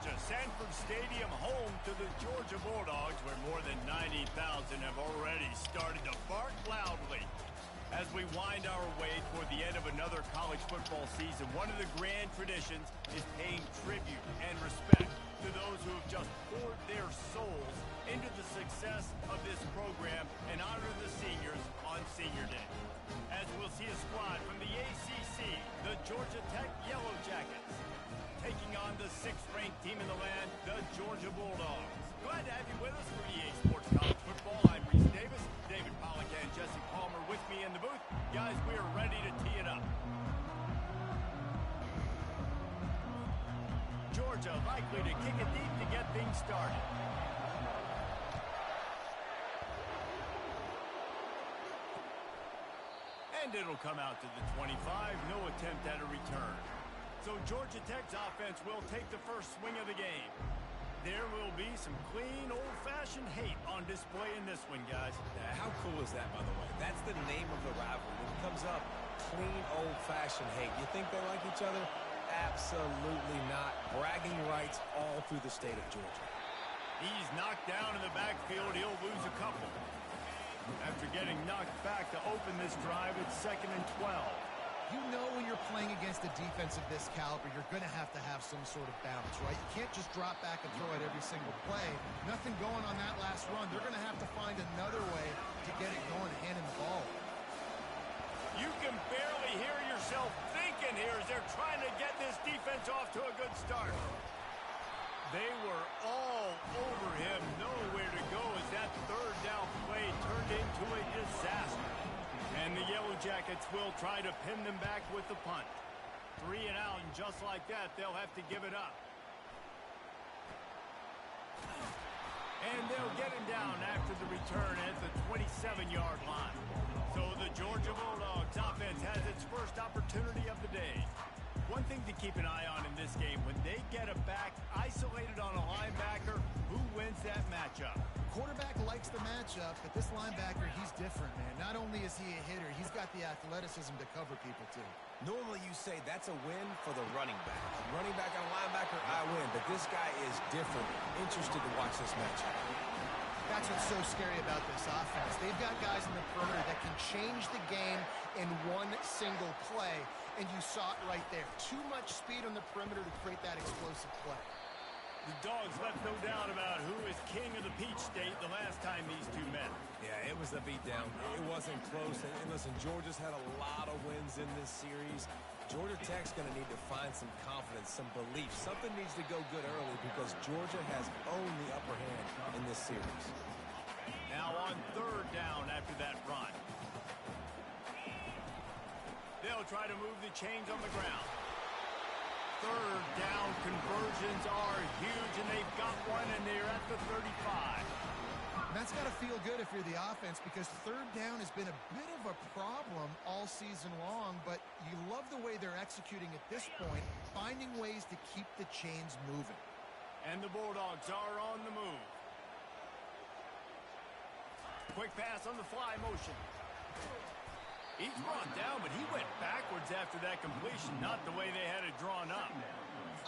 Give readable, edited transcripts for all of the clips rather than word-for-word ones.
Georgia, Sanford Stadium, home to the Georgia Bulldogs, where more than 90,000 have already started to bark loudly. As we wind our way toward the end of another college football season, one of the grand traditions is paying tribute and respect to those who have just poured their souls into the success of this program and honor the seniors on Senior Day. As we'll see a squad from the ACC, the Georgia Tech Yellow Jackets, taking on the 6th-ranked team in the land, the Georgia Bulldogs. Glad to have you with us for EA Sports College Football. I'm Reese Davis, David Pollack and Jesse Palmer with me in the booth. Guys, we are ready to tee it up. Georgia likely to kick it deep to get things started. And it'll come out to the 25, no attempt at a return. So Georgia Tech's offense will take the first swing of the game. There will be some clean, old-fashioned hate on display in this one, guys. How cool is that, by the way? That's the name of the rivalry. When it comes up, clean, old-fashioned hate. You think they like each other? Absolutely not. Bragging rights all through the state of Georgia. He's knocked down in the backfield. He'll lose a couple. After getting knocked back to open this drive, it's 2nd and 12. You know when you're playing against a defense of this caliber, you're going to have some sort of balance, right? You can't just drop back and throw it every single play. Nothing going on that last run. They're going to have to find another way to get it going, handing the ball. You can barely hear yourself thinking here as they're trying to get this defense off to a good start. They were all over him, nowhere to go as that 3rd down play turned into a disaster. And the Yellow Jackets will try to pin them back with the punt. 3 and out, and just like that, they'll have to give it up. And they'll get him down after the return at the 27-yard line. So the Georgia Bulldogs offense has its first opportunity of the day. One thing to keep an eye on in this game, when they get a back isolated on a linebacker, who wins that matchup? Quarterback likes the matchup, but this linebacker, he's different, man. Not only is he a hitter, he's got the athleticism to cover people, too. Normally you say that's a win for the running back. Running back on linebacker, I win. But this guy is different. Interested to watch this matchup. That's what's so scary about this offense. They've got guys in the perimeter that can change the game in one single play, and you saw it right there. Too much speed on the perimeter to create that explosive play. The Dogs left no doubt about who is king of the Peach State the last time these two met. Yeah, it was a beatdown. It wasn't close. And listen, Georgia's had a lot of wins in this series. Georgia Tech's going to need to find some confidence, some belief. Something needs to go good early because Georgia has owned the upper hand in this series. Now on 3rd down after that run. They'll try to move the chains on the ground. 3rd down conversions are huge, and they've got one, and they're at the 35. That's got to feel good if you're the offense, because 3rd down has been a bit of a problem all season long, but you love the way they're executing at this point, finding ways to keep the chains moving. And the Bulldogs are on the move. Quick pass on the fly motion. He's brought down, but he went backwards after that completion, not the way they had it drawn up.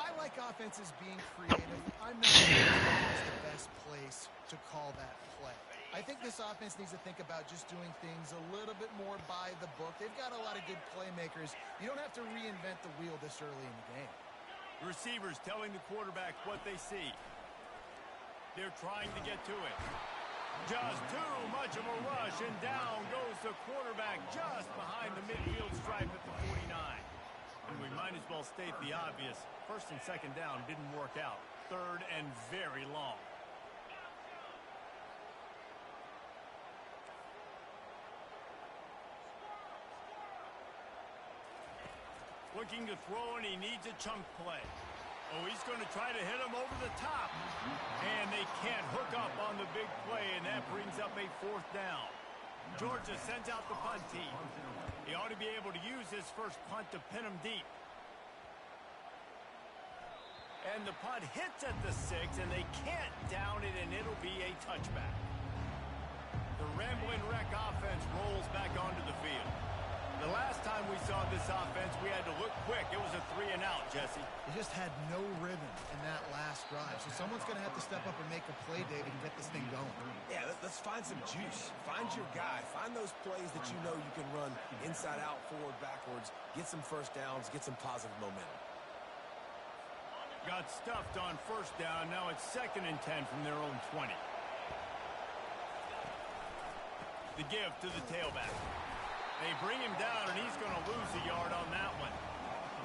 I like offenses being creative. I'm not sure it's the best place to call that play. I think this offense needs to think about just doing things a little bit more by the book. They've got a lot of good playmakers. You don't have to reinvent the wheel this early in the game. The receivers telling the quarterback what they see. They're trying to get to it. Just too much of a rush, and down goes the quarterback just behind the midfield stripe at the 49. And we might as well state the obvious. 1st and 2nd down didn't work out. 3rd and very long. Looking to throw, and he needs a chunk play. Oh, he's going to try to hit him over the top. And they can't hook up on the big play, and that brings up a 4th down. Georgia sends out the punt team. He ought to be able to use his first punt to pin him deep. And the punt hits at the 6, and they can't down it, and it'll be a touchback. The Rambling Wreck offense rolls back onto the field. The last time we saw this offense, we had to look quick. It was a 3-and-out, Jesse. They just had no rhythm in that last drive. So someone's going to have to step up and make a play, David, and get this thing going. Yeah, let's find some juice. Find your guy. Find those plays that you know you can run inside out, forward, backwards. Get some first downs. Get some positive momentum. Got stuffed on first down. Now it's 2nd and 10 from their own 20. The give to the tailback. They bring him down, and he's going to lose a yard on that one.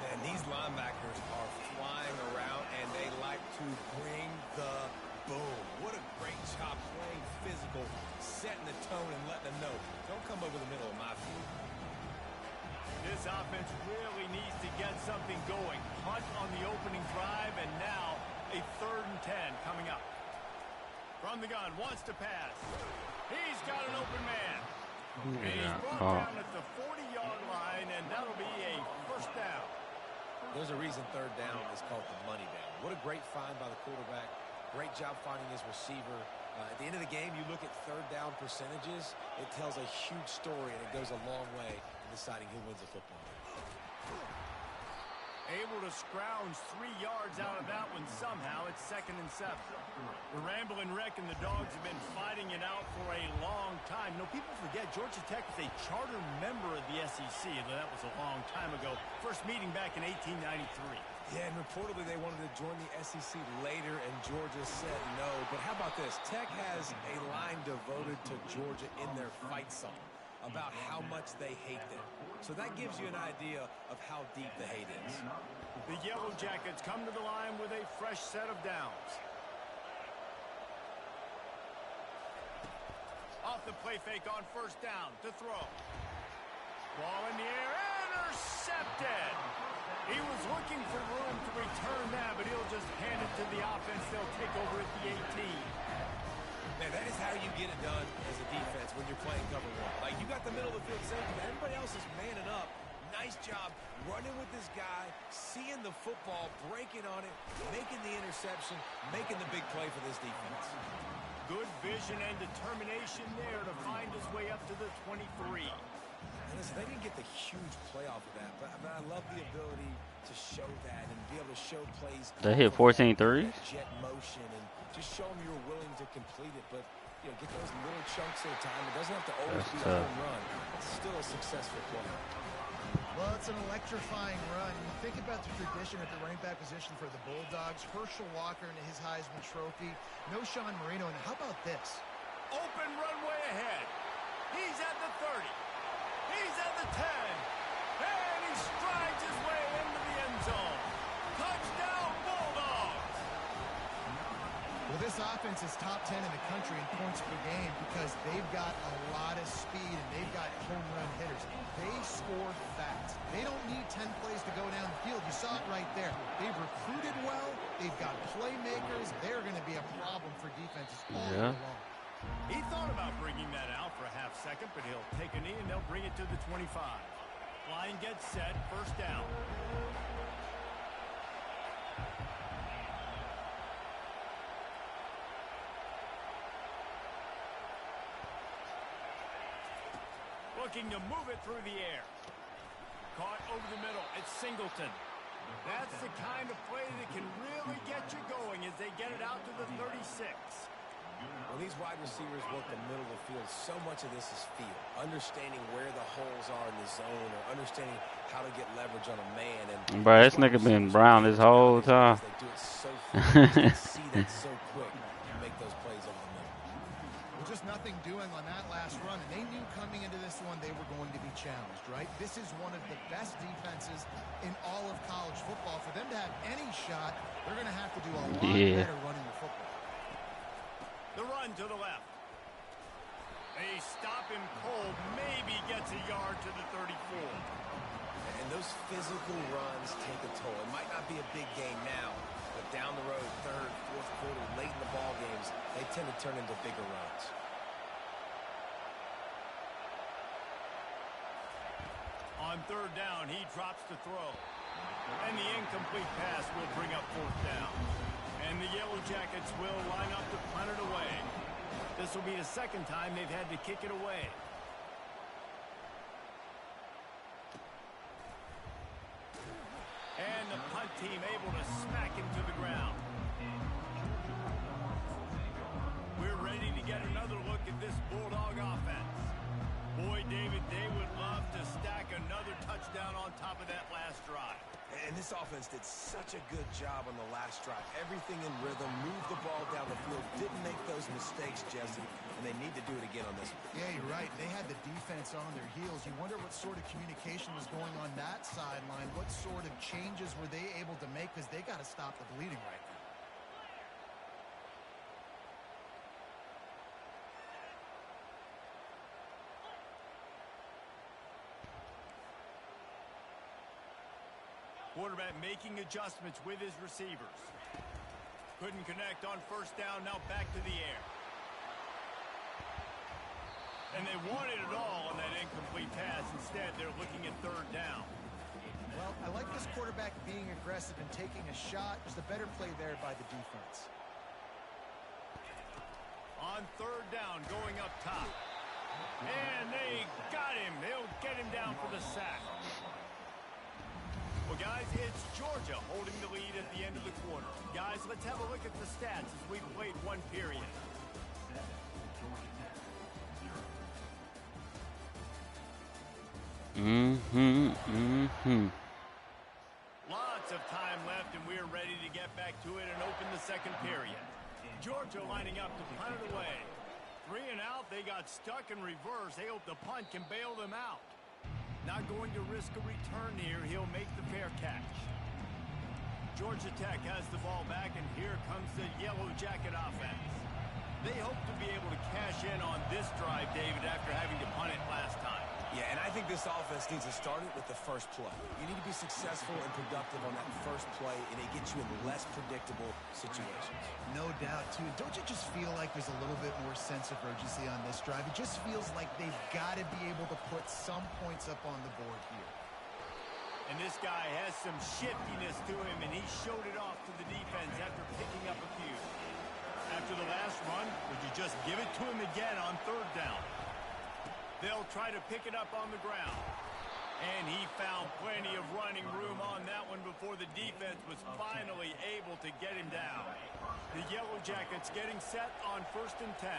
Man, these linebackers are flying around, and they like to bring the boom. What a great job playing physical, setting the tone, and letting them know, don't come over the middle of my field. This offense really needs to get something going. Punt on the opening drive, and now a 3rd and 10 coming up. From the gun, wants to pass. He's got an open man. And he's brought down at the 40-yard line, and that'll be a first down. There's a reason 3rd down is called the money down. What a great find by the quarterback. Great job finding his receiver. At the end of the game, you look at 3rd down percentages. It tells a huge story, and it goes a long way in deciding who wins a football game. Able to scrounge 3 yards out of that one somehow. It's 2nd and 7. The Ramblin' Wreck and the Dogs have been fighting it out for a long time. You know, people forget Georgia Tech is a charter member of the SEC. That was a long time ago. First meeting back in 1893. Yeah, and reportedly they wanted to join the SEC later, and Georgia said no. But how about this? Tech has a line devoted to Georgia in their fight song about how much they hate them. So that gives you an idea of how deep the hate is. The Yellow Jackets come to the line with a fresh set of downs. Off the play fake on first down to throw. Ball in the air, intercepted. He was looking for room to return that, but he'll just hand it to the offense. They'll take over at the 18. Man, that is how you get it done as a defense when you're playing cover one. Like, you got the middle of the field safety, but everybody else is manning up. Nice job running with this guy, seeing the football, breaking on it, making the interception, making the big play for this defense. Good vision and determination there to find his way up to the 23. And listen, they didn't get the huge play off of that, but I love the ability to show that and be able to show plays. They hit 14 threes. Jet motion and just show them you're willing to complete it, but you know, get those little chunks at a time. It doesn't have to always be a home run. It's still a successful play. Well, it's an electrifying run. You think about the tradition at the running back position for the Bulldogs. Herschel Walker and his Heisman Trophy. No Sean Marino. And how about this? Open runway ahead. He's at the 30. He's at the 10. And he strides his way into the end zone. Touchdown, Bulldogs! Well, this offense is top 10 in the country in points per game because they've got a lot of speed and they've got home run hitters. They score fast. They don't need 10 plays to go down the field. You saw it right there. They've recruited well. They've got playmakers. They're going to be a problem for defenses all year long. He thought about bringing that out for a half second, but he'll take a knee and they'll bring it to the 25. Line gets set, first down. Looking to move it through the air. Caught over the middle. It's Singleton. That's the kind of play that can really get you going as they get it out to the 36. When these wide receivers work the middle of the field, so much of this is feel. Understanding where the holes are in the zone or understanding how to get leverage on a man. And bro, this nigga been brown this whole time. They do it so fast. They see that so quick and make those plays over the middle. Well, just nothing doing on that last run, and they knew coming into this one they were going to be challenged, right? This is one of the best defenses in all of college football. For them to have any shot, they're going to have to do a lot better running the football. The run to the left. They stop him cold, maybe gets a yard to the 34. And those physical runs take a toll. It might not be a big game now, but down the road, third, fourth quarter, late in the ball games, they tend to turn into bigger runs. On third down, he drops to throw. And the incomplete pass will bring up fourth down. And the Yellow Jackets will line up to punt it away. This will be the second time they've had to kick it away. get another look at this Bulldog offense. Boy, David, they would love to stack another touchdown on top of that last drive. And this offense did such a good job on the last drive. Everything in rhythm, moved the ball down the field, didn't make those mistakes, Jesse, and they need to do it again on this one. Yeah, you're right. They had the defense on their heels. You wonder what sort of communication was going on that sideline. What sort of changes were they able to make, because they got to stop the bleeding right now. Quarterback making adjustments with his receivers. Couldn't connect on first down, now back to the air. And they wanted it all on that incomplete pass. Instead, they're looking at third down. Well, I like this quarterback being aggressive and taking a shot. Just a better play there by the defense. On third down, going up top. And they got him. They'll get him down for the sack. Well, guys, it's Georgia holding the lead at the end of the quarter. Guys, let's have a look at the stats as we've played one period. Lots of time left, and we're ready to get back to it and open the second period. Georgia lining up to punt it away. 3 and out, they got stuck in reverse. They hope the punt can bail them out. Not going to risk a return here. He'll make the fair catch. Georgia Tech has the ball back, and here comes the Yellow Jacket offense. They hope to be able to cash in on this drive, David, after having to punt it last time. Yeah, and I think this offense needs to start it with the first play. You need to be successful and productive on that first play, and it gets you in less predictable situations. No doubt, too. Don't you just feel like there's a little bit more sense of urgency on this drive? It just feels like they've got to be able to put some points up on the board here. And this guy has some shiftiness to him, and he showed it off to the defense after picking up a few. After the last run, would you just give it to him again on third down? They'll try to pick it up on the ground. And he found plenty of running room on that one before the defense was finally able to get him down. The Yellow Jackets getting set on 1st and 10.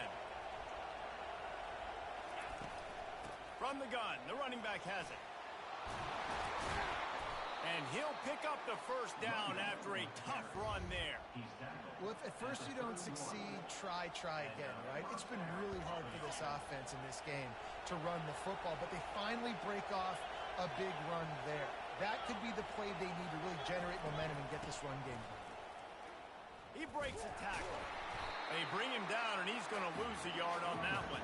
From the gun, the running back has it. And he'll pick up the first down after a tough run there. Well, if at first you don't succeed, try again, right? It's been really hard for this offense in this game to run the football, but they finally break off a big run there. That could be the play they need to really generate momentum and get this run game going. He breaks a tackle. They bring him down, and he's going to lose a yard on that one.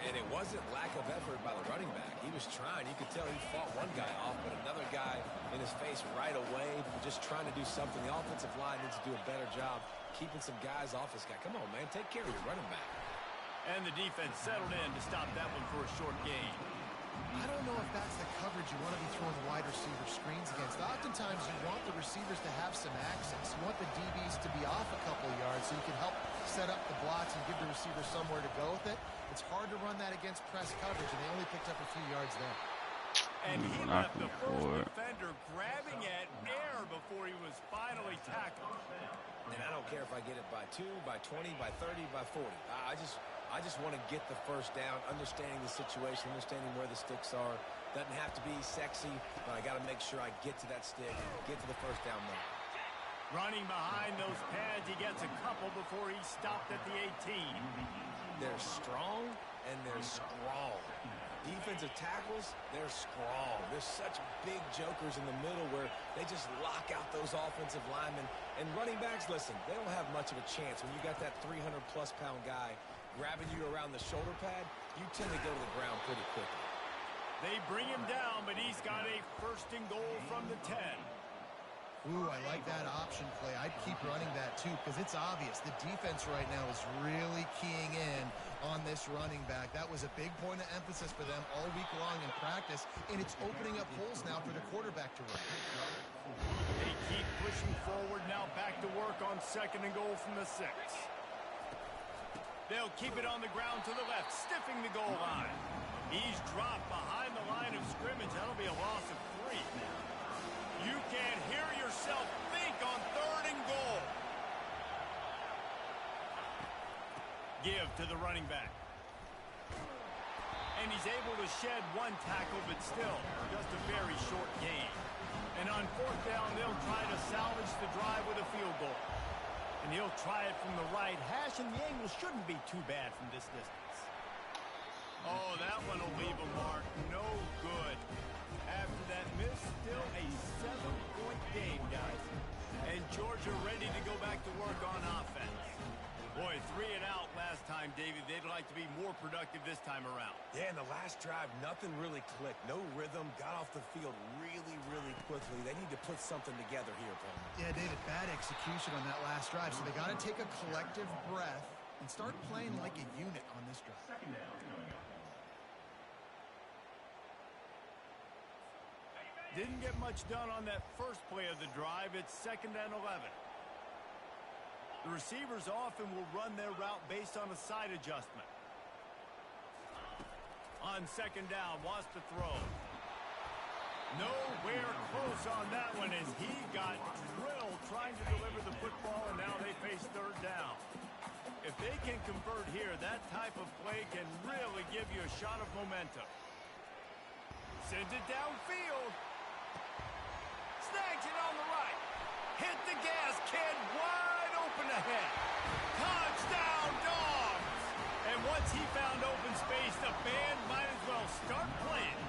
And it wasn't lack of effort by the running back. He was trying. You could tell he fought one guy off, but another guy in his face right away, just trying to do something. The offensive line needs to do a better job keeping some guys off this guy. Come on, man. Take care of your running back. And the defense settled in to stop that one for a short gain. I don't know if that's the coverage you want to be throwing wide receiver screens against. Oftentimes, you want the receivers to have some access. You want the DBs to be off a couple of yards so you can help set up the blocks and give the receiver somewhere to go with it. It's hard to run that against press coverage, and they only picked up a few yards there. And he left the first defender grabbing at air before he was finally tackled. And I don't care if I get it by 2, by 20, by 30, by 40. I just want to get the first down, understanding the situation, understanding where the sticks are. Doesn't have to be sexy, but I got to make sure I get to that stick and get to the first down there. Running behind those pads, he gets a couple before he stopped at the 18. They're strong and they're strong. Defensive tackles, they're strong. There's such big jokers in the middle where they just lock out those offensive linemen. And running backs, listen, they don't have much of a chance. When you got that 300-plus pound guy grabbing you around the shoulder pad, you tend to go to the ground pretty quickly. They bring him down, but he's got a 1st and goal from the 10. Ooh, I like that option play. I'd keep running that, too, because it's obvious. The defense right now is really keying in on this running back. That was a big point of emphasis for them all week long in practice, and it's opening up holes now for the quarterback to run. They keep pushing forward, now back to work on 2nd and goal from the 6. They'll keep it on the ground to the left, stiffing the goal line. He's dropped behind the line of scrimmage. That'll be a loss of 3. You can't hear yourself think on 3rd and goal. give to the running back. And he's able to shed one tackle, but still just a very short gain. And on fourth down, they'll try to salvage the drive with a field goal. And he'll try it from the right hash, and the angle shouldn't be too bad from this distance. Oh, that one will leave a mark. No good. After that miss, still a 7-point game, guys. And Georgia ready to go back to work on offense. Boy, 3 and out last time, David. They'd like to be more productive this time around. Yeah, in the last drive, nothing really clicked. No rhythm, got off the field really, really quickly. They need to put something together here, Paul. Yeah, David, bad execution on that last drive. So they got to take a collective breath and start playing like a unit on this drive. Didn't get much done on that first play of the drive. It's 2nd and 11. The receivers often will run their route based on a side adjustment. On 2nd down, wants to throw. Nowhere close on that one as he got drilled trying to deliver the football, and now they face 3rd down. If they can convert here, that type of play can really give you a shot of momentum. Sends it downfield. Snags it on the right. Hit the gas, kid. Wide open ahead. Touchdown, Dogs! And once he found open space, the band might as well start playing.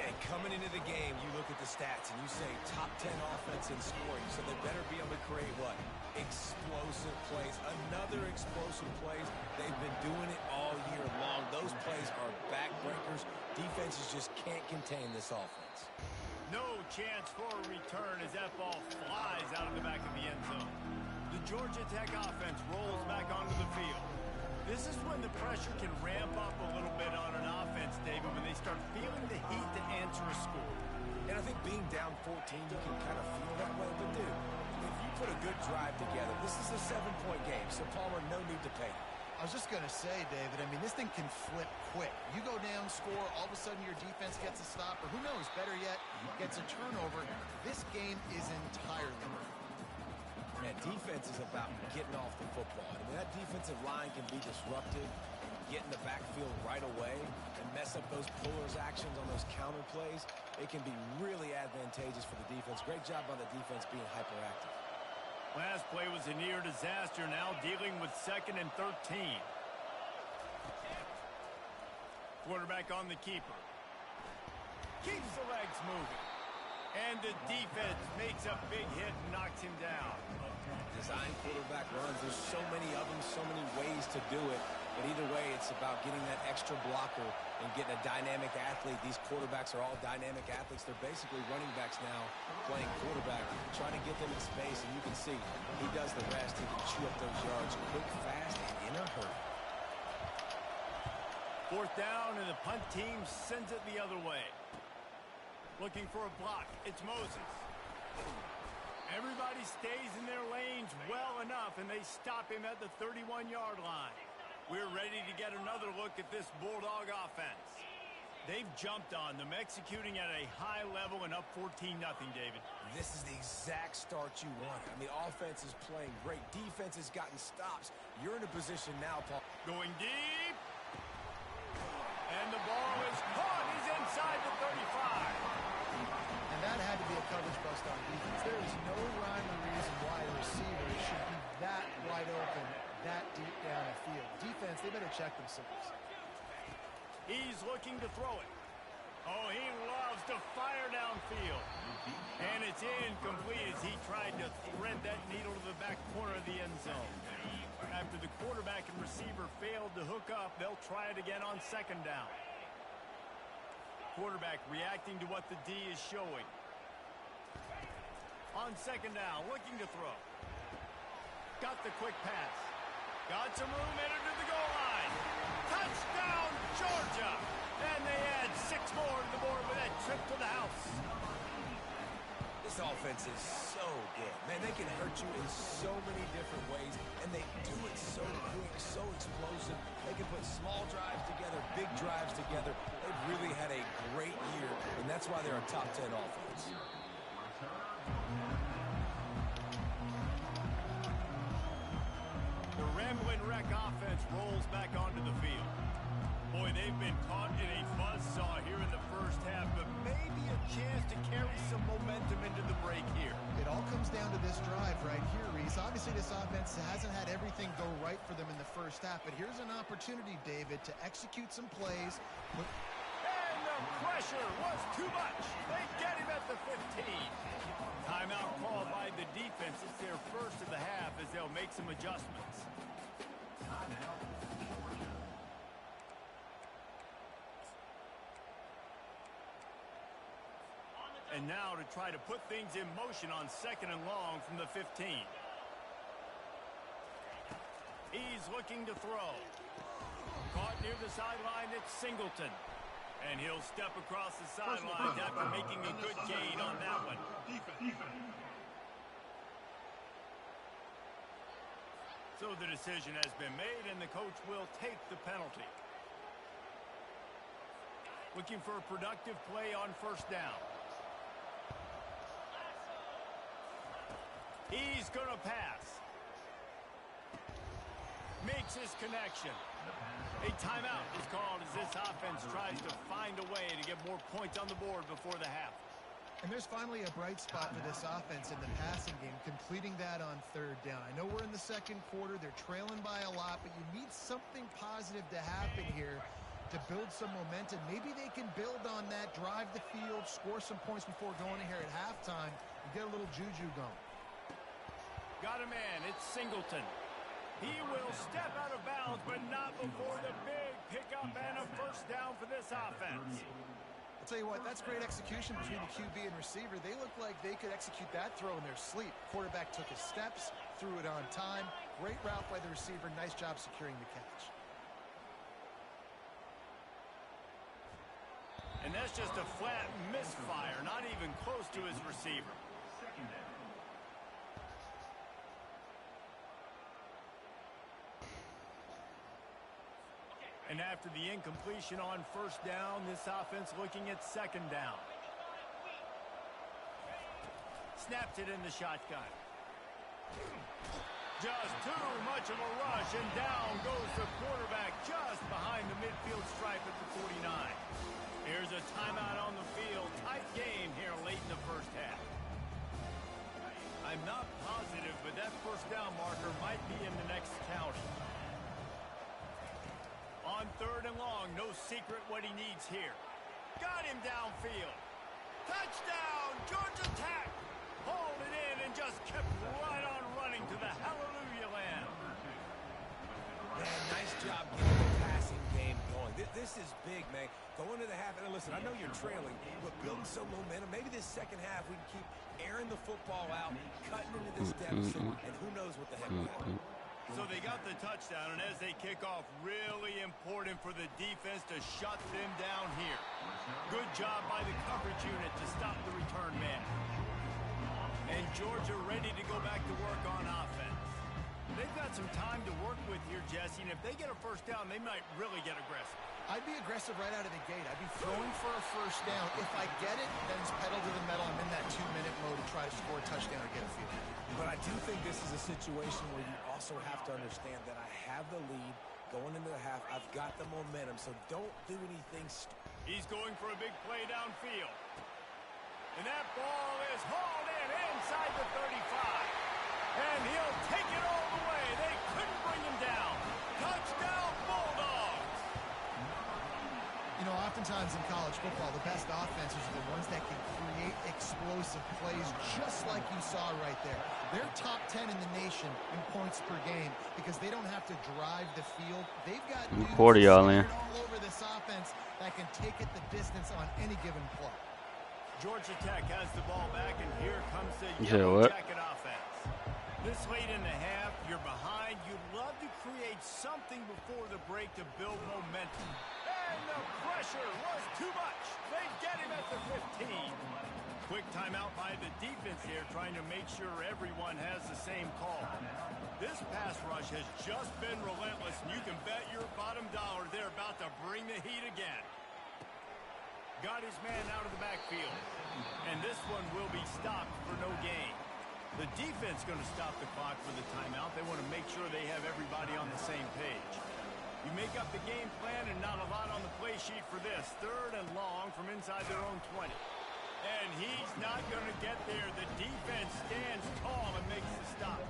Yeah, coming into the game, you look at the stats and you say top 10 offense in scoring, so they better be able to create what? Explosive plays. Another explosive plays. They've been doing it all year long. Those plays are backbreakers. Defenses just can't contain this offense. No chance for a return as that ball flies out of the back of the end zone. The Georgia Tech offense rolls back onto the field. This is when the pressure can ramp up a little bit on an offense, David, when they start feeling the heat to answer a score. And I think being down 14, you can kind of feel that way. But, dude, if you put a good drive together, this is a 7-point game, so Palmer, no need to pay. I was just going to say, David, I mean, this thing can flip quick. You go down, score, all of a sudden your defense gets a stop, or who knows, better yet, gets a turnover. This game is entirely different. Man, defense is about getting off the football. I mean, that defensive line can be disruptive, get in the backfield right away, and mess up those pullers actions on those counter plays. It can be really advantageous for the defense. Great job on the defense being hyperactive. Last play was a near disaster, now dealing with 2nd and 13. Quarterback on the keeper. Keeps the legs moving. And the defense makes a big hit and knocks him down. Design quarterback runs. There's so many of them, so many ways to do it. But either way, it's about getting that extra blocker and getting a dynamic athlete. These quarterbacks are all dynamic athletes. They're basically running backs now playing quarterback, trying to get them in space. And you can see he does the rest. He can chew up those yards quick, fast, and in a hurry. 4th down, and the punt team sends it the other way. Looking for a block. It's Moses. Everybody stays in their lanes well enough, and they stop him at the 31-yard line. We're ready to get another look at this Bulldog offense. They've jumped on them, executing at a high level and up 14-0, David. This is the exact start you want. I mean, offense is playing great. Defense has gotten stops. You're in a position now, Paul. Going deep. And the ball is caught. He's inside the 35. And that had to be a coverage bust on defense. There is no rhyme or reason why a receiver should be that wide open, that deep down the field. Defense, they better check themselves. He's looking to throw it. Oh, he loves to fire downfield. And it's incomplete as he tried to thread that needle to the back corner of the end zone. After the quarterback and receiver failed to hook up, they'll try it again on 2nd down. Quarterback reacting to what the D is showing. On 2nd down, looking to throw. Got the quick pass. Got some room, entered to the goal line. Touchdown, Georgia! And they add 6 more to the board with that trip to the house. This offense is so good. Man, they can hurt you in so many different ways, and they do it so quick, so explosive. They can put small drives together, big drives together. They've really had a great year, and that's why they're a top 10 offense. The Grambling Wreck offense rolls back onto the field. Boy, they've been caught in a buzzsaw here in the first half, but maybe a chance to carry some momentum into the break here. It all comes down to this drive right here, Reese. Obviously, this offense hasn't had everything go right for them in the first half, but here's an opportunity, David, to execute some plays. And the pressure was too much. They get him at the 15. Timeout called by the defense. It's their first of the half as they'll make some adjustments. And now to try to put things in motion on 2nd and long from the 15. He's looking to throw. Caught near the sideline, it's Singleton. And he'll step across the sidelines after making a good gain on that one. So the decision has been made, and the coach will take the penalty. Looking for a productive play on 1st down. He's going to pass. Makes his connection. A timeout is called as this offense tries to find a way to get more points on the board before the half. And there's finally a bright spot for this offense in the passing game, completing that on 3rd down. I know we're in the 2nd quarter. They're trailing by a lot, but you need something positive to happen here to build some momentum. Maybe they can build on that, drive the field, score some points before going in here at halftime, and get a little juju going. Got a man. It's Singleton. He will step out of bounds, but not before the big pickup and a 1st down for this offense. I'll tell you what, that's great execution between the QB and receiver. They look like they could execute that throw in their sleep. Quarterback took his steps, threw it on time. Great route by the receiver. Nice job securing the catch. And that's just a flat misfire, not even close to his receiver. And after the incompletion on 1st down, this offense looking at 2nd down. Snaps it in the shotgun. Just too much of a rush, and down goes the quarterback just behind the midfield stripe at the 49. Here's a timeout on the field. Tight game here late in the first half. I'm not positive, but that 1st down marker might be in the next county. On 3rd and long, no secret what he needs here. Got him downfield. Touchdown, Georgia Tech. Hauled it in and just kept right on running to the hallelujah land. Man, nice job getting the passing game going. This is big, man. Going to the half, and listen, I know you're trailing, but building some momentum. Maybe this 2nd half we can keep airing the football out, cutting into this deficit, and who knows what the heck will happen. So they got the touchdown, and as they kick off, really important for the defense to shut them down here. Good job by the coverage unit to stop the return man. And Georgia ready to go back to work on offense. They've got some time to work with here, Jesse, and if they get a 1st down, they might really get aggressive. I'd be aggressive right out of the gate. I'd be throwing for a 1st down. If I get it, then it's pedal to the metal. I'm in that 2-minute mode to try to score a touchdown or get a field. But I do think this is a situation where you also have to understand that I have the lead going into the half. I've got the momentum, so don't do anything stupid. He's going for a big play downfield. And that ball is hauled in inside the 35. And he'll take it all the way. They couldn't bring him down. Touchdown, Bulldogs. You know, oftentimes in college football, the best offenses are the ones that can create explosive plays just like you saw right there. They're top 10 in the nation in points per game because they don't have to drive the field. They've got dudes all over this offense that can take it the distance on any given play. Georgia Tech has the ball back, and here comes the Yellow Jacket offense. This late in the half, you're behind. You'd love to create something before the break to build momentum. And the pressure was too much. They get him at the 15. Quick timeout by the defense here, trying to make sure everyone has the same call. This pass rush has just been relentless, and you can bet your bottom dollar they're about to bring the heat again. Got his man out of the backfield. And this one will be stopped for no gain. The defense going to stop the clock for the timeout. They want to make sure they have everybody on the same page. You make up the game plan and not a lot on the play sheet for this. 3rd and long from inside their own 20. And he's not going to get there. The defense stands tall and makes the stop.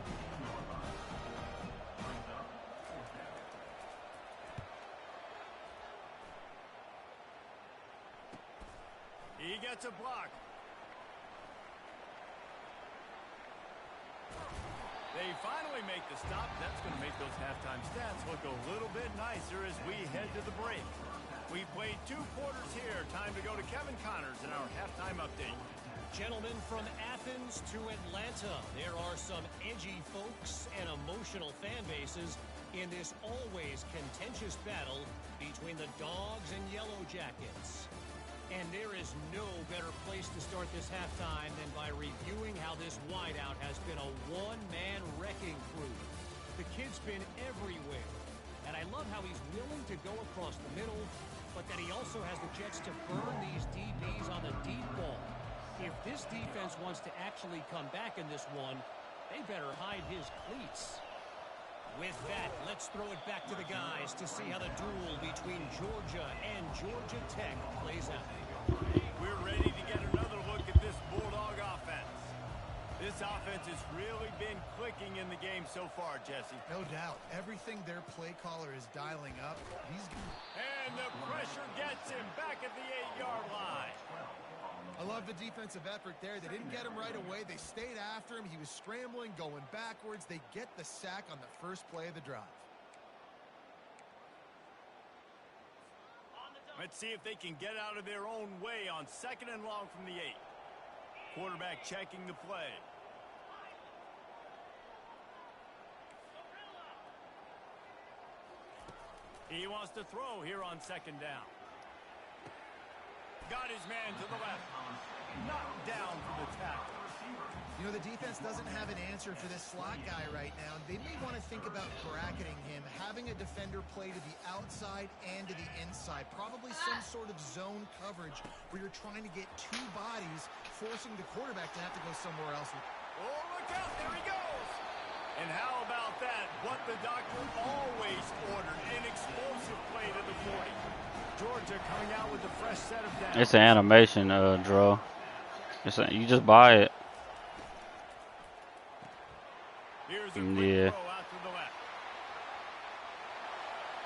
He gets a block. They finally make the stop. That's going to make those halftime stats look a little bit nicer as we head to the break. We played 2 quarters here. Time to go to Kevin Connors in our halftime update. Gentlemen, from Athens to Atlanta, there are some edgy folks and emotional fan bases in this always contentious battle between the Dogs and Yellow Jackets. And there is no better place to start this halftime than by reviewing how this wideout has been a one-man wrecking crew. The kid's been everywhere, and I love how he's willing to go across the middle, but that he also has the Jets to burn these DBs on the deep ball. If this defense wants to actually come back in this one, they better hide his cleats. With that, let's throw it back to the guys to see how the duel between Georgia and Georgia Tech plays out. We're ready to get another look at this Bulldog offense. This offense has really been clicking in the game so far, Jesse. No doubt. Everything their play caller is dialing up. And the pressure gets him back at the 8-yard line. I love the defensive effort there. They didn't get him right away. They stayed after him. He was scrambling, going backwards. They get the sack on the first play of the drive. Let's see if they can get out of their own way on 2nd and long from the 8. Quarterback checking the play. He wants to throw here on 2nd down. Got his man to the left. Knocked down for the tackle. You know, the defense doesn't have an answer for this slot guy right now. They may want to think about bracketing him, having a defender play to the outside and to the inside. Probably some sort of zone coverage where you're trying to get 2 bodies, forcing the quarterback to have to go somewhere else. Oh, look out. There he goes. And how about that? What the doctor always ordered. An explosive play to the 40. Georgia coming out with a fresh set of downs. It's an animation, draw. You just buy it. Here's a quick throw out to the left.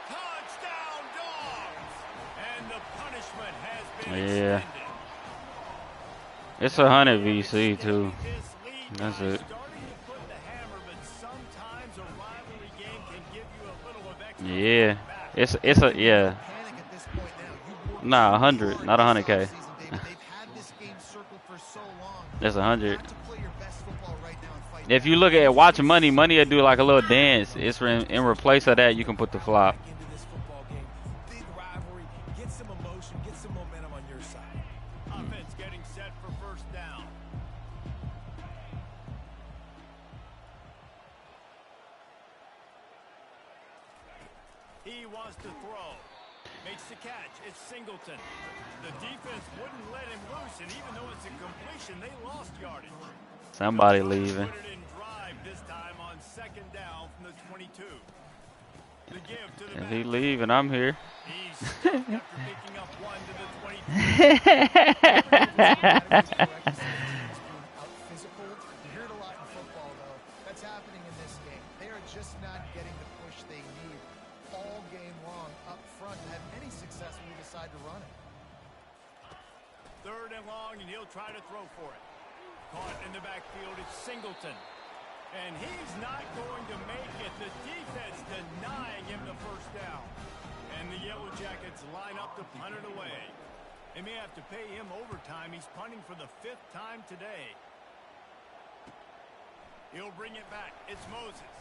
Touchdown, Dogs! And the punishment has been extended. It's 100 VC too. That's it. Yeah. It's a yeah. Nah, 100, not 100K. That's 100. If you look at watch money will do like a little dance. It's in replace of that you can put the flop. Big rivalry, get some emotion, get some momentum on your side. Offense getting set for 1st down. He wants to throw. Makes the catch. It's Singleton. The defense wouldn't let him loose, and even though it's a completion, they lost yardage. Somebody leaving. Put it in drive this time on 2nd down from the 22. The give to the If he leaving, I'm here. He's stuck after picking up 1 to the 23. Physical. You hear it a lot in football, though. That's happening in this game. They are just not getting the push they need all game long up front to have any success when you decide to run it. 3rd and long, and he'll try to throw for it. Caught in the backfield, it's Singleton. And he's not going to make it. The defense denying him the 1st down. And the Yellow Jackets line up to punt it away. They may have to pay him overtime. He's punting for the 5th time today. He'll bring it back. It's Moses.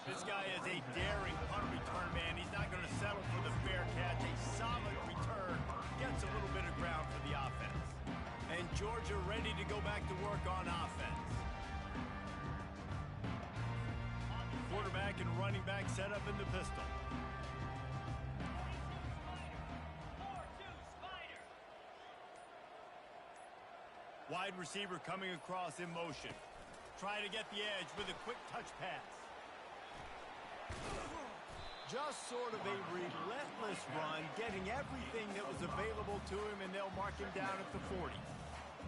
This guy is a daring punt return man. He's not going to settle for the fair catch. A solid return. Gets a little bit of ground for the offense. And Georgia ready to go back to work on offense. Quarterback and running back set up in the pistol. Wide receiver coming across in motion. try to get the edge with a quick touch pass. Just sort of a relentless run, getting everything that was available to him, and they'll mark him down at the 40.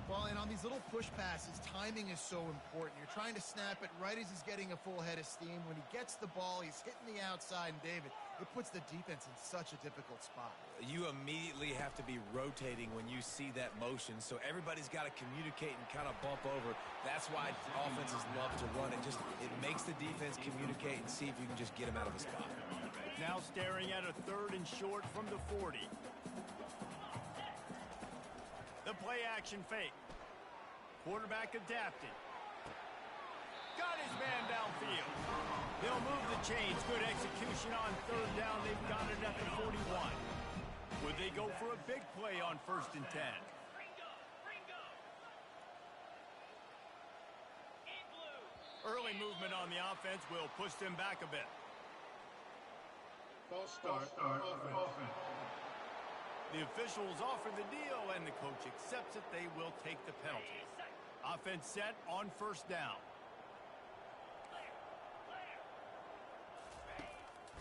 Well, and on these little push passes, timing is so important. You're trying to snap it right as he's getting a full head of steam. When he gets the ball, he's hitting the outside, and David, it puts the defense in such a difficult spot. You immediately have to be rotating when you see that motion, so everybody's got to communicate and kind of bump over. That's why offenses love to run it. It makes the defense communicate and see if you can just get him out of a spot. Now staring at a 3rd and short from the 40. The play action fake. Quarterback adapted. Got his man downfield. They'll move the chains. Good execution on 3rd down. They've got it at the 41. Would they go for a big play on 1st and 10? Early movement on the offense will push them back a bit. False start offense. The officials offer the deal, and the coach accepts it. They will take the penalty. Offense set on 1st down.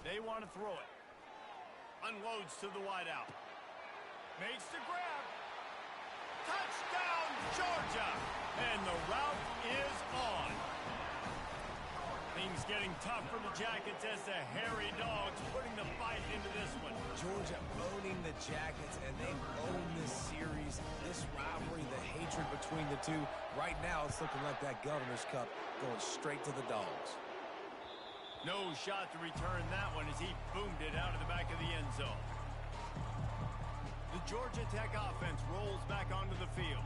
They want to throw it. Unloads to the wideout. Makes the grab. Touchdown, Georgia! And the route is on. Things getting tough for the Jackets as the hairy dogs putting the fight into this one. Georgia owning the Jackets, and they own this series, this rivalry, the hatred between the two. Right now, it's looking like that Governor's Cup going straight to the Dogs. No shot to return that one as he boomed it out of the back of the end zone. The Georgia Tech offense rolls back onto the field.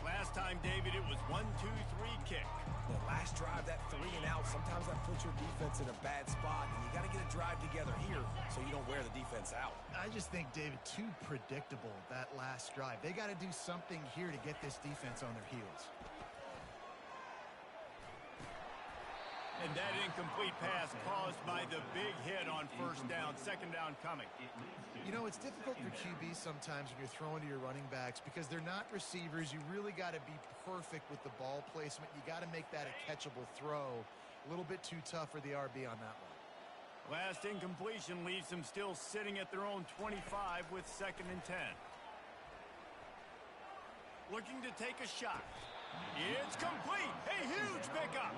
Last time, David, it was 1-2-3 kick. The last drive, that 3 and out, sometimes that puts your defense in a bad spot, and you got to get a drive together here so you don't wear the defense out. I just think, David, too predictable, that last drive. They got to do something here to get this defense on their heels. And that incomplete pass caused by the big hit on 1st down, 2nd down coming. You know, it's difficult for QBs sometimes when you're throwing to your running backs because they're not receivers. You really got to be perfect with the ball placement. You got to make that a catchable throw. A little bit too tough for the RB on that one. Last incompletion leaves them still sitting at their own 25 with 2nd and 10. Looking to take a shot. It's complete. A huge pickup.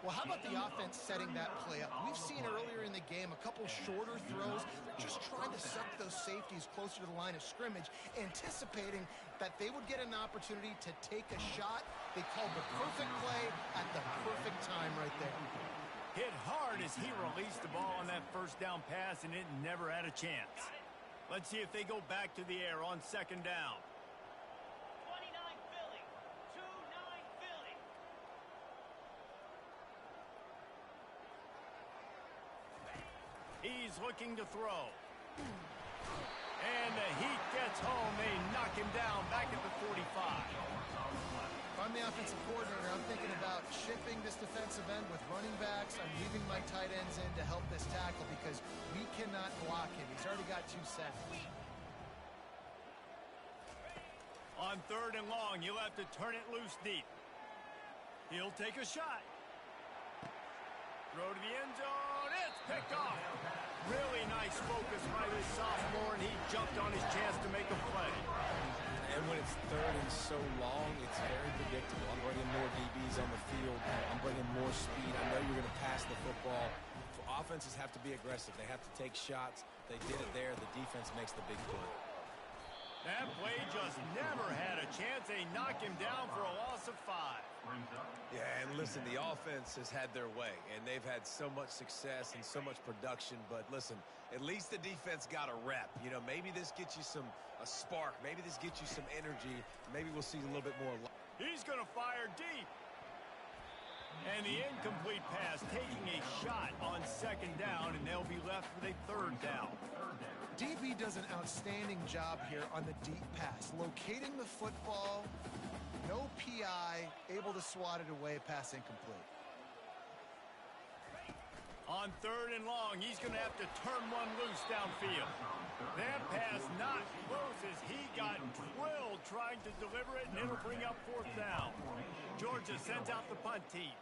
Well, how about the offense setting that play up? We've seen earlier in the game a couple shorter throws. They're just trying to suck those safeties closer to the line of scrimmage, anticipating that they would get an opportunity to take a shot. They called the perfect play at the perfect time right there. Hit hard as he released the ball on that 1st down pass, and it never had a chance. Let's see if they go back to the air on 2nd down. He's looking to throw. And the heat gets home. They knock him down back at the 45. If I'm the offensive coordinator, I'm thinking about shipping this defensive end with running backs. I'm leaving my tight ends in to help this tackle because we cannot block him. He's already got 2 sacks. On 3rd and long, you'll have to turn it loose deep. He'll take a shot. Throw to the end zone. It's picked off. Really nice focus by this sophomore, and he jumped on his chance to make a play. And when it's 3rd and so long, it's very predictable. I'm bringing more DBs on the field. I'm bringing more speed. I know you're going to pass the football. Offenses have to be aggressive. They have to take shots. They did it there. The defense makes the big play. That play just never had a chance. They knock him down for a loss of 5. Yeah, and listen, the offense has had their way, and they've had so much success and so much production. But listen, at least the defense got a rep. You know, maybe this gets you a spark. Maybe this gets you some energy. Maybe we'll see a little bit more. He's going to fire deep. And the incomplete pass taking a shot on 2nd down, and they'll be left with a 3rd down. DB does an outstanding job here on the deep pass, locating the football, no PI, able to swat it away, pass incomplete. On 3rd and long, he's going to have to turn one loose downfield. That pass not close as he got drilled trying to deliver it, and it'll bring up 4th down. Georgia sends out the punt team.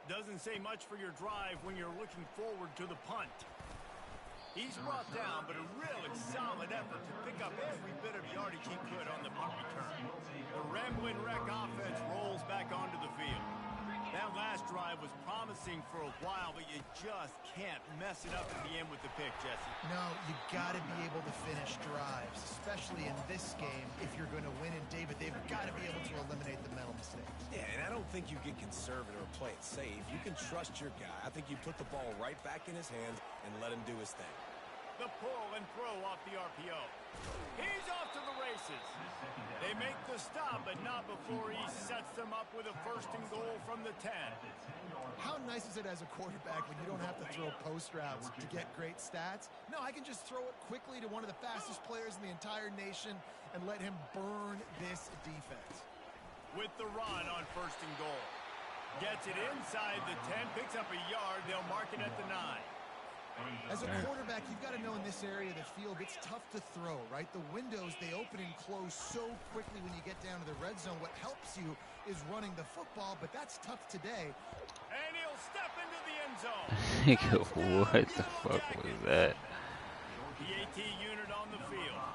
Doesn't say much for your drive when you're looking forward to the punt. He's brought down, but a really solid effort to pick up every bit of yardage he could on the punt return. The Ramblin' Wreck offense rolls back onto the field. That last drive was promising for a while, but you just can't mess it up at the end with the pick, Jesse. No, you got to be able to finish drives, especially in this game. If you're going to win, and David, they've got to be able to eliminate the mental mistakes. Yeah, and I don't think you get conservative or play it safe. You can trust your guy. I think you put the ball right back in his hands and let him do his thing. The pull and throw off the RPO. He's off to the races. They make the stop, but not before he sets them up with a 1st and goal from the 10. How nice is it as a quarterback when you don't have to throw post routes to get great stats? No, I can just throw it quickly to one of the fastest players in the entire nation and let him burn this defense. With the run on 1st and goal. Gets it inside the 10, picks up a yard. They'll mark it at the 9. As a quarterback, you've got to know in this area of the field, it's tough to throw, right? The windows, they open and close so quickly when you get down to the red zone. What helps you is running the football, but that's tough today. And he'll step into the end zone. What the fuck was that? The AT unit on the field.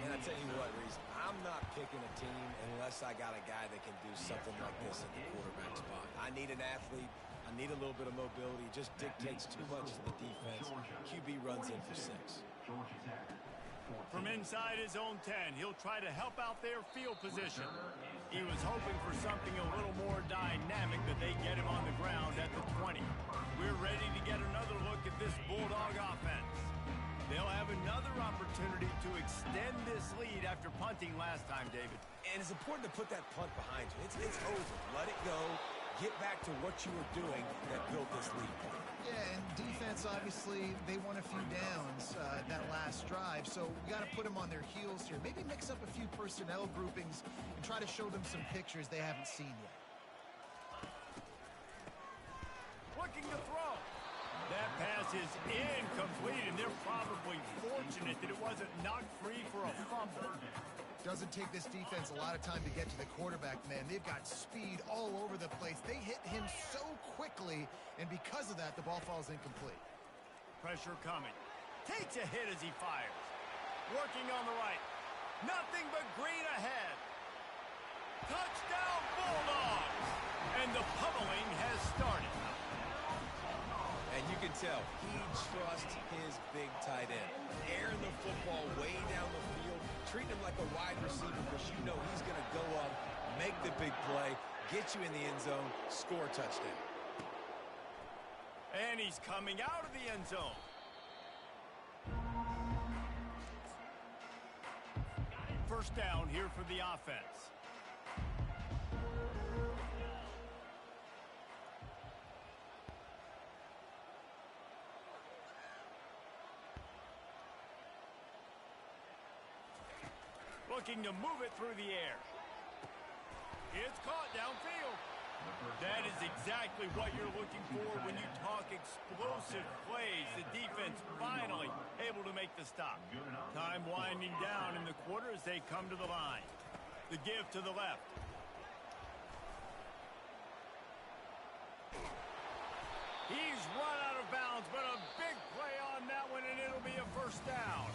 And I tell you what, Reese, I'm not picking a team unless I got a guy that can do something like this at the quarterback spot. I need an athlete. I need a little bit of mobility. Just dictates too much to the defense. QB runs in for 6. From inside his own 10, he'll try to help out their field position. He was hoping for something a little more dynamic, but they get him on the ground at the 20. We're ready to get another look at this Bulldog offense. They'll have another opportunity to extend this lead after punting last time, David. And it's important to put that punt behind you. It's over. Let it go. Get back to what you were doing that built this lead. Yeah, and defense, obviously, they won a few downs that last drive, so we got to put them on their heels here. Maybe mix up a few personnel groupings and try to show them some pictures they haven't seen yet. Looking to throw. That pass is incomplete, and they're probably fortunate that it wasn't knocked free for a fumble. Doesn't take this defense a lot of time to get to the quarterback, man. They've got speed all over the place. They hit him so quickly, and because of that, the ball falls incomplete. Pressure coming. Takes a hit as he fires. Working on the right. Nothing but green ahead. Touchdown Bulldogs! And the pummeling has started. And you can tell he trusts his big tight end. Airing the football way down the field, treating him like a wide receiver because you know he's going to go up, make the big play, get you in the end zone, score a touchdown. And he's coming out of the end zone. First down here for the offense. Looking to move it through the air. It's caught downfield. That is exactly what you're looking for when you talk explosive plays. The defense finally able to make the stop. Time winding down in the quarter as they come to the line. The give to the left. He's run out of bounds, but a big play on that one, and it'll be a first down.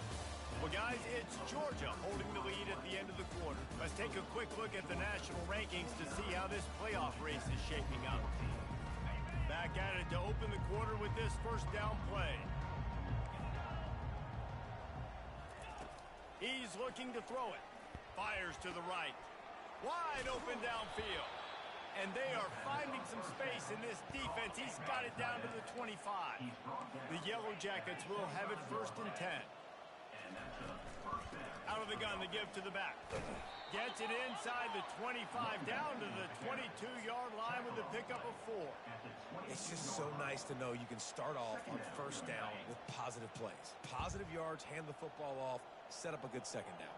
Well, guys, it's Georgia holding the lead at the end of the quarter. Let's take a quick look at the national rankings to see how this playoff race is shaping up. Back at it to open the quarter with this first down play. He's looking to throw it. Fires to the right. Wide open downfield. And they are finding some space in this defense. He's got it down to the 25. The Yellow Jackets will have it 1st and 10. Out of the gun, the give to the back. Gets it inside the 25, down to the 22-yard line with the pickup of 4. It's just so nice to know you can start off on first down with positive plays. Positive yards, hand the football off, set up a good second down.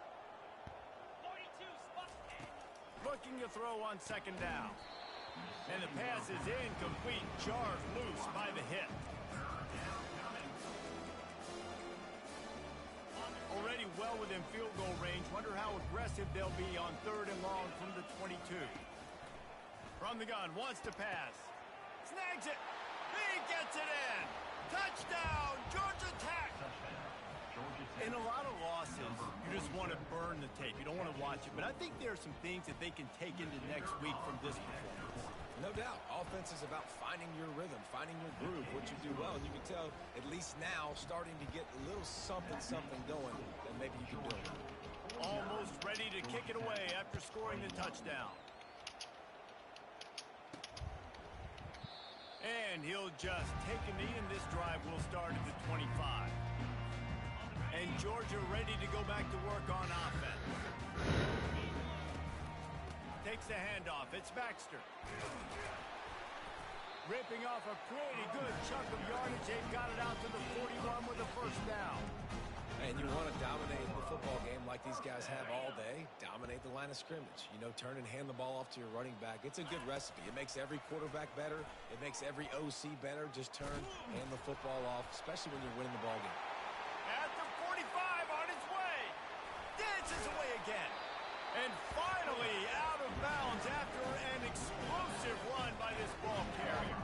Looking to throw on second down. And the pass is incomplete. Jars loose by the hit. within field goal range. Wonder how aggressive they'll be on 3rd and long from the 22. From the gun, wants to pass. Snags it. He gets it in. Touchdown, Georgia Tech. In a lot of losses, you just want to burn the tape. You don't want to watch it. But I think there are some things that they can take into next week from this performance. No doubt. Offense is about finding your rhythm, finding your groove, what you do well. And you can tell, at least now, starting to get a little something going that maybe you can do. Almost ready to kick it away after scoring the touchdown. And he'll just take a knee, and this drive will start at the 25. And Georgia ready to go back to work on offense. Takes the handoff. It's Baxter. Ripping off a pretty good chunk of yardage. They've got it out to the 41 with a first down. And you want to dominate the football game like these guys have all day. Dominate the line of scrimmage. You know, turn and hand the ball off to your running back. It's a good recipe. It makes every quarterback better. It makes every OC better. Just turn, hand the football off, especially when you're winning the ball game. At the 45 on his way. Dances away again. And finally out of bounds after an explosive run by this ball carrier.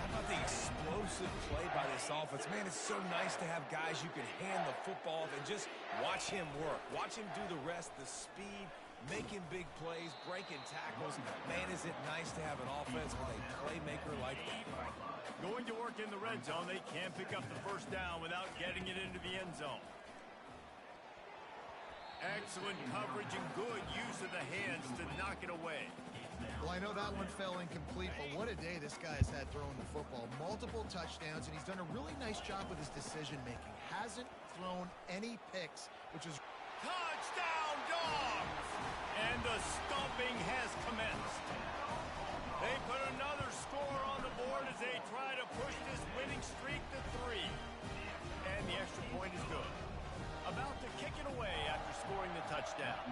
How about the explosive play by this offense? Man, it's so nice to have guys you can hand the football off and just watch him work. Watch him do the rest, the speed, making big plays, breaking tackles. Man, is it nice to have an offense with a playmaker like that. Going to work in the red zone, they can't pick up the first down without getting it into the end zone. Excellent coverage and good use of the hands to knock it away. Well, I know that one fell incomplete, but what a day this guy's had throwing the football. Multiple touchdowns, and he's done a really nice job with his decision-making. Hasn't thrown any picks, which is... Touchdown, Dogs! And the stomping has commenced. They put another score on the board as they try to push this winning streak to 3. And the extra point is good. About to kick it away after scoring the touchdown.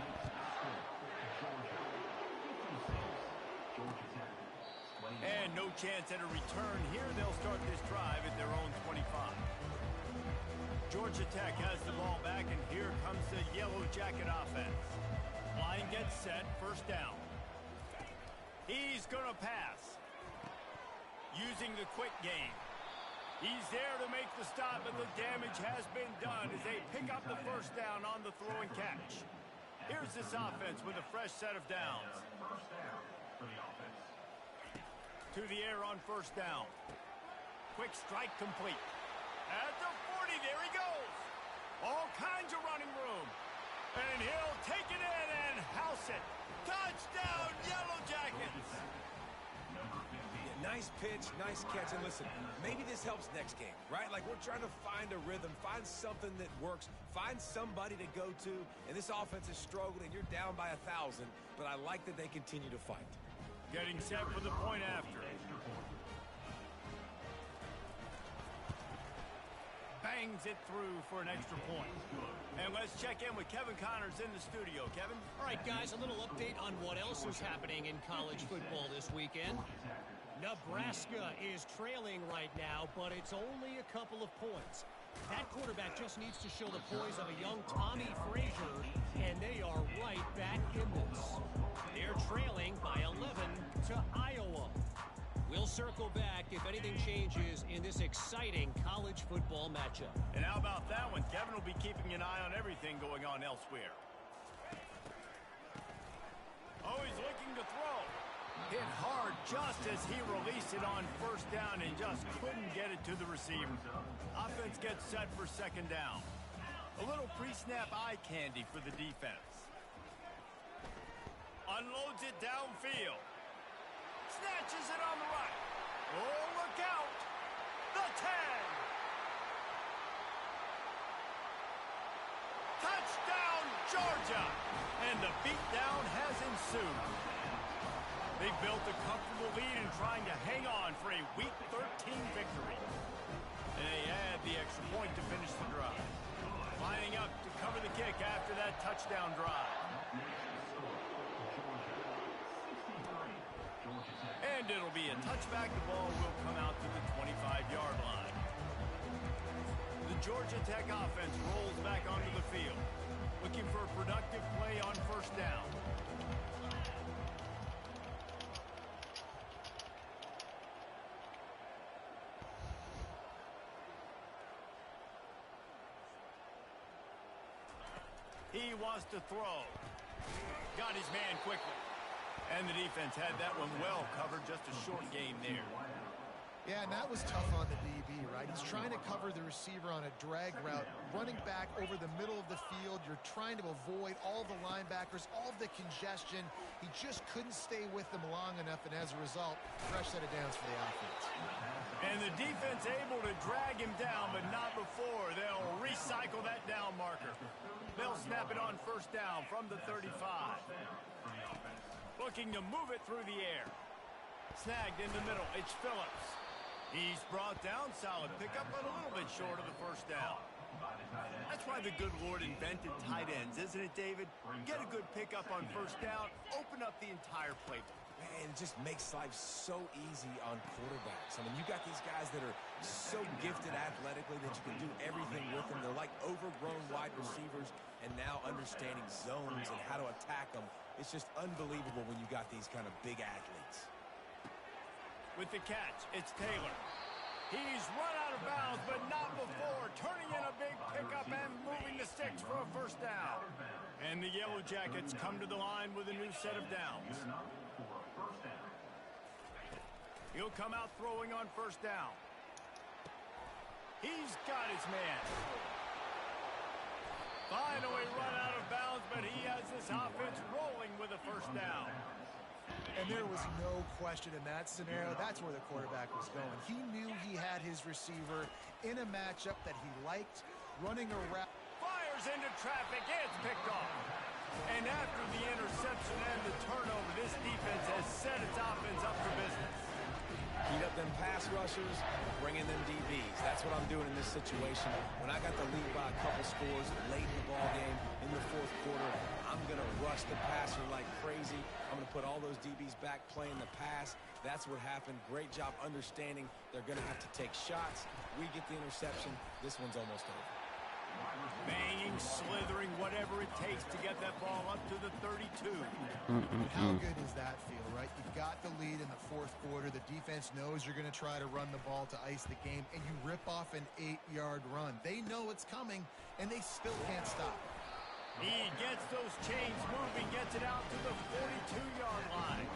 And no chance at a return here. They'll start this drive at their own 25. Georgia Tech has the ball back, and here comes the Yellow Jacket offense. Line gets set, first down. He's going to pass. Using the quick game. He's there to make the stop, and the damage has been done as they pick up the first down on the throw and catch. Here's this offense with a fresh set of downs. To the air on first down. Quick strike complete. At the 40, there he goes. All kinds of running room. And he'll take it in and house it. Touchdown, Yellow Jackets. Nice pitch, nice catch, and listen, maybe this helps next game, right? Like we're trying to find a rhythm, find something that works, find somebody to go to, and this offense is struggling, and you're down by 1,000, but I like that they continue to fight. Getting set for the point after. Bangs it through for an extra point. And let's check in with Kevin Connors in the studio. Kevin? All right, guys, a little update on what else is happening in college football this weekend. Nebraska is trailing right now, but it's only a couple of points. That quarterback just needs to show the poise of a young Tommy Frazier, and they are right back in this. They're trailing by 11 to Iowa. We'll circle back if anything changes in this exciting college football matchup. And how about that one? Kevin will be keeping an eye on everything going on elsewhere. Oh, he's looking to throw. Hit hard just as he released it on first down and just couldn't get it to the receiver. Offense gets set for second down. A little pre-snap eye candy for the defense. Unloads it downfield. Snatches it on the right. Oh, look out. The 10. Touchdown, Georgia. And the beatdown has ensued. They built a comfortable lead and trying to hang on for a Week 13 victory. And they add the extra point to finish the drive. Lining up to cover the kick after that touchdown drive. And it'll be a touchback. The ball will come out to the 25-yard line. The Georgia Tech offense rolls back onto the field. Looking for a productive play on first down. He wants to throw. Got his man quickly. And the defense had that one well covered. Just a short gain there. Yeah, and that was tough on the DB, right? He's trying to cover the receiver on a drag route, running back over the middle of the field. You're trying to avoid all the linebackers, all the congestion. He just couldn't stay with them long enough, and as a result, fresh set of downs for the offense. And the defense able to drag him down, but not before. They'll recycle that down marker. They'll snap it on first down from the 35. Looking to move it through the air. Snagged in the middle. It's Phillips. He's brought down. Solid pickup, but a little bit short of the first down. That's why the good Lord invented tight ends, isn't it, David? Get a good pickup on first down, open up the entire playbook. Man, it just makes life so easy on quarterbacks. I mean, you got these guys that are so gifted athletically that you can do everything with them. They're like overgrown wide receivers, and now understanding zones and how to attack them. It's just unbelievable when you got these kind of big athletes. With the catch, it's Taylor. He's run out of bounds, but not before. Turning in a big pickup and moving the sticks for a first down. And the Yellow Jackets come to the line with a new set of downs. He'll come out throwing on first down. He's got his man. Finally run out of bounds, but he has this offense rolling with a first down. And there was no question in that scenario. That's where the quarterback was going. He knew he had his receiver in a matchup that he liked, running around. Fires into traffic. It's picked off. And after the interception and the turnover, this defense has set its offense up for business. Beat up them pass rushers, bring in them DBs. That's what I'm doing in this situation. When I got the lead by a couple scores late in the ball game in the fourth quarter, I'm going to rush the passer like crazy. I'm going to put all those DBs back playing the pass. That's what happened. Great job understanding they're going to have to take shots. We get the interception. This one's almost over. Banging, slithering, whatever it takes to get that ball up to the 32. How good does that feel, right? You've got the lead in the fourth quarter. The defense knows you're going to try to run the ball to ice the game, and you rip off an 8-yard run. They know it's coming, and they still can't stop. He gets those chains moving, gets it out to the 42-yard line.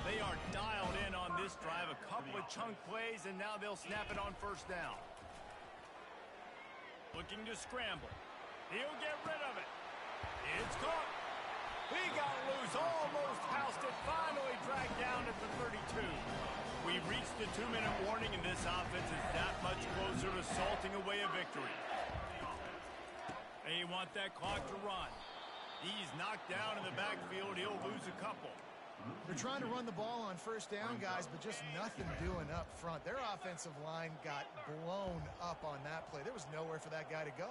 They are dialed in on this drive. A couple of chunk plays, and now they'll snap it on first down. Looking to scramble. He'll get rid of it. It's caught. He got loose, almost housed it, finally dragged down at the 32. We've reached the 2-minute warning, and this offense is that much closer to salting away a victory. They want that clock to run. He's knocked down in the backfield. He'll lose a couple. They're trying to run the ball on first down, guys, but just nothing doing up front. Their offensive line got blown up on that play. There was nowhere for that guy to go.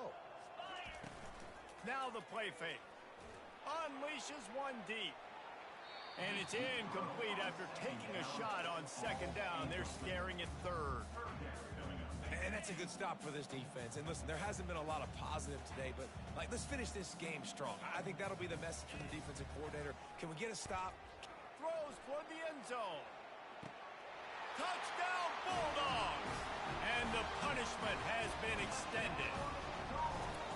Now the play fake. Unleashes one deep. And it's incomplete after taking a shot on second down. They're staring at third. And that's a good stop for this defense. And listen, there hasn't been a lot of positive today, but let's finish this game strong. I think that'll be the message from the defensive coordinator. Can we get a stop? Throws for the end zone. Touchdown Bulldogs! And the punishment has been extended.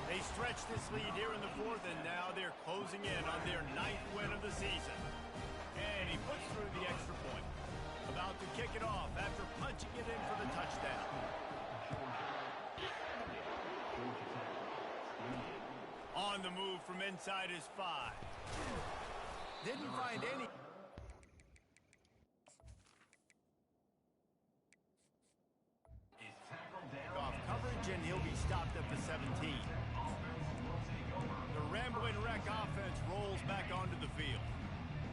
They stretched this lead here in the fourth, and now they're closing in on their 9th win of the season. And he puts through the extra point. About to kick it off after punching it in for the touchdown. On the move from inside his 5. Didn't find any. Off coverage, and he'll be stopped at the 17. The rambling wreck offense rolls back onto the field.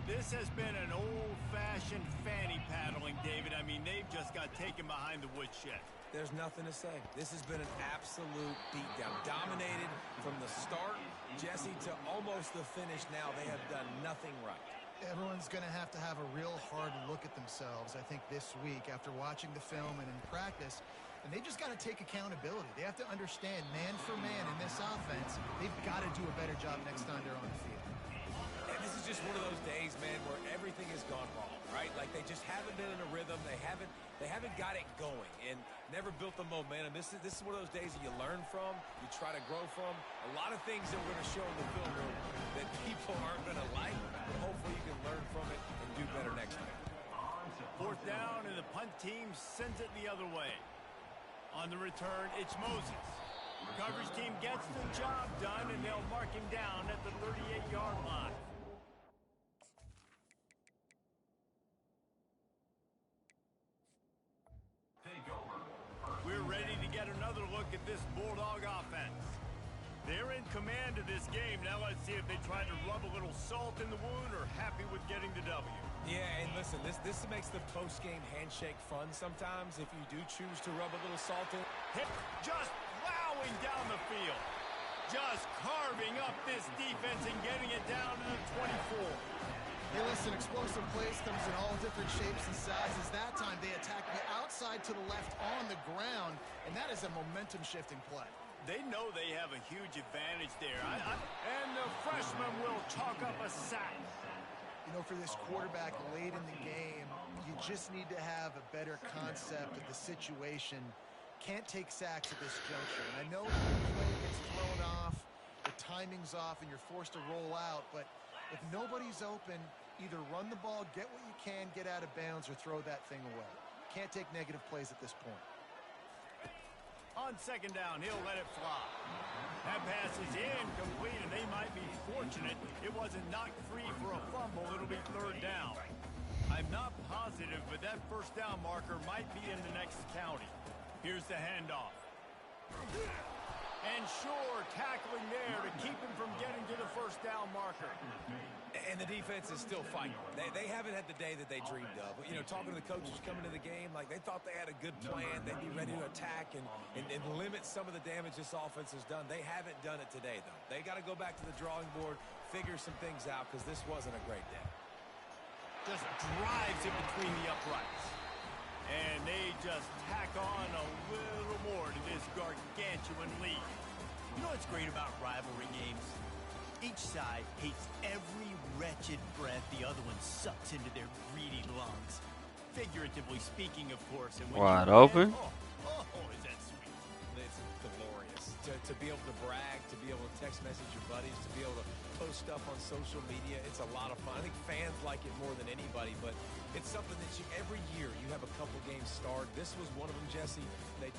This has been an old-fashioned fanny paddling, David. I mean, they've just got taken behind the woodshed. There's nothing to say. This has been an absolute beatdown. Dominated from the start, Jesse, to almost the finish now. They have done nothing right. Everyone's going to have a real hard look at themselves, I think, this week after watching the film and in practice. And they just got to take accountability. They have to understand, man for man in this offense, they've got to do a better job next time they're on the field. And this is just one of those days, man, where everything has gone wrong, right? Like they just haven't been in a rhythm. They haven't got it going and never built the momentum. This is one of those days that you learn from, you try to grow from. A lot of things that we're going to show in the film room that people aren't going to like, but hopefully you can learn from it and do better next time. Fourth down, and the punt team sends it the other way. On the return, it's Moses. Coverage team gets the job done, and they'll mark him down at the 38-yard line. We're ready to get another look at this Bulldog offense. They're in command of this game. Now let's see if they try to rub a little salt in the wound or happy with getting the W. Yeah, and listen, this makes the post-game handshake fun sometimes if you do choose to rub a little salt in. Just plowing down the field. Just carving up this defense and getting it down to the 24. Hey, listen, explosive plays comes in all different shapes and sizes. That time they attack the outside to the left on the ground, and that is a momentum-shifting play. They know they have a huge advantage there. And the freshman will chalk up a sack. You know, for this quarterback late in the game, you just need to have a better concept of the situation. Can't take sacks at this juncture. And I know the play gets thrown off, the timing's off, and you're forced to roll out. But if nobody's open, either run the ball, get what you can, get out of bounds, or throw that thing away. Can't take negative plays at this point. On second down, he'll let it fly. That pass is incomplete, and they might be fortunate it wasn't knocked free for a fumble. It'll be third down. I'm not positive, but that first down marker might be in the next county. Here's the handoff. And sure, tackling there to keep him from getting to the first down marker. And the defense is still fighting. They haven't had the day that they dreamed of. You know, talking to the coaches coming to the game, like they thought they had a good plan. They'd be ready to attack and limit some of the damage this offense has done. They haven't done it today, though. They got to go back to the drawing board, figure some things out, because this wasn't a great day. Just drives it between the uprights. And they just tack on a little more to this gargantuan lead. You know what's great about rivalry games? Each side hates every wretched breath the other one sucks into their greedy lungs. Figuratively speaking, of course. And when Wide open. Is that sweet? It's glorious. To be able to brag, to be able to text message your buddies, to be able to post stuff on social media, it's a lot of fun. I think fans like it more than anybody, but it's something that every year you have a couple games start. This was one of them, Jesse. They